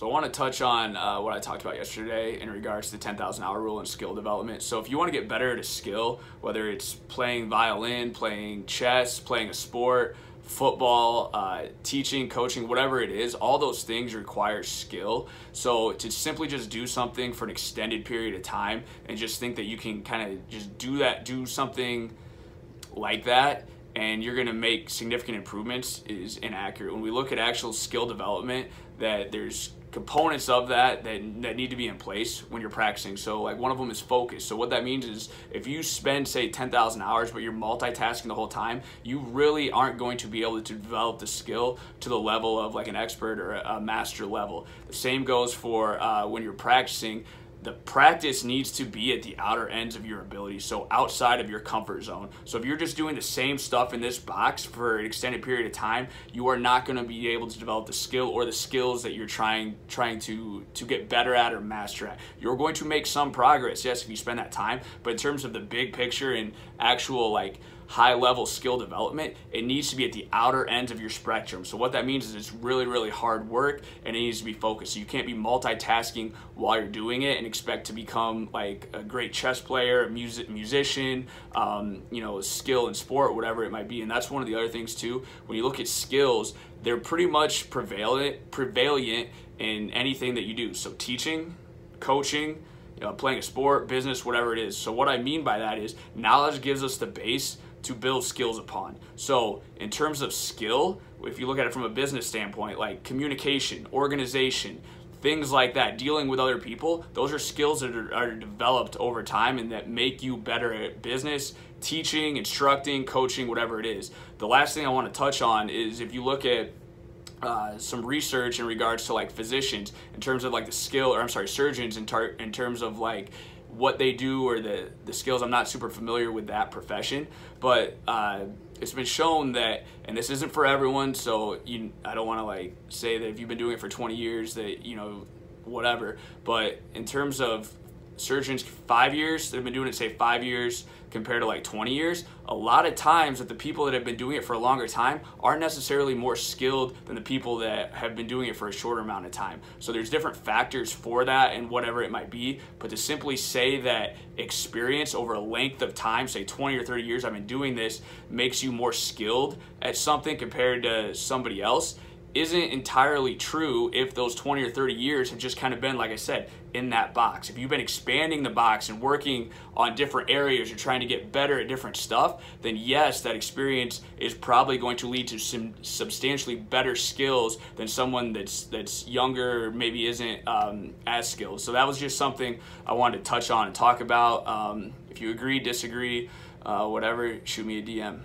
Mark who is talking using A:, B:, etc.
A: So I want to touch on what I talked about yesterday in regards to the 10,000 hour rule and skill development. So if you want to get better at a skill, whether it's playing violin, playing chess, playing a sport, football, teaching, coaching, whatever it is, all those things require skill. So to simply just do something for an extended period of time and just think that you can kind of just do something like that and you're going to make significant improvements is inaccurate. When we look at actual skill development, that there's components of that need to be in place when you're practicing. So like one of them is focus. So what that means is if you spend say 10,000 hours but you're multitasking the whole time, you really aren't going to be able to develop the skill to the level of like an expert or a master level. The same goes for when you're practicing. The practice needs to be at the outer ends of your ability, so outside of your comfort zone. So if you're just doing the same stuff in this box for an extended period of time, you are not going to be able to develop the skill or the skills that you're trying to get better at or master at. You're going to make some progress, yes, if you spend that time, but in terms of the big picture and actual like high level skill development, it needs to be at the outer ends of your spectrum. So what that means is it's really, really hard work and it needs to be focused. So you can't be multitasking while you're doing it and expect to become like a great chess player, a musician, skill in sport, whatever it might be. And that's one of the other things too. When you look at skills, they're pretty much prevalent in anything that you do. So teaching, coaching, playing a sport, business, whatever it is. So what I mean by that is knowledge gives us the base to build skills upon. So in terms of skill, if you look at it from a business standpoint, like communication, organization, things like that, dealing with other people, those are skills that are developed over time and that make you better at business, teaching, instructing, coaching, whatever it is. The last thing I want to touch on is if you look at some research in regards to like physicians in terms of like surgeons in terms of like what they do or the skills. I'm not super familiar with that profession, but it's been shown that, and this isn't for everyone, so I don't want to like say that if you've been doing it for 20 years that whatever, but in terms of surgeons 5 years that have been doing it, say 5 years compared to like 20 years, a lot of times that the people that have been doing it for a longer time aren't necessarily more skilled than the people that have been doing it for a shorter amount of time. So there's different factors for that and whatever it might be, but to simply say that experience over a length of time, say 20 or 30 years I've been doing this, makes you more skilled at something compared to somebody else isn't entirely true if those 20 or 30 years have just kind of been, like I said, in that box. If you've been expanding the box and working on different areas, you're trying to get better at different stuff, then yes, that experience is probably going to lead to some substantially better skills than someone that's younger or maybe isn't as skilled. So that was just something I wanted to touch on and talk about. If you agree, disagree, whatever, shoot me a DM.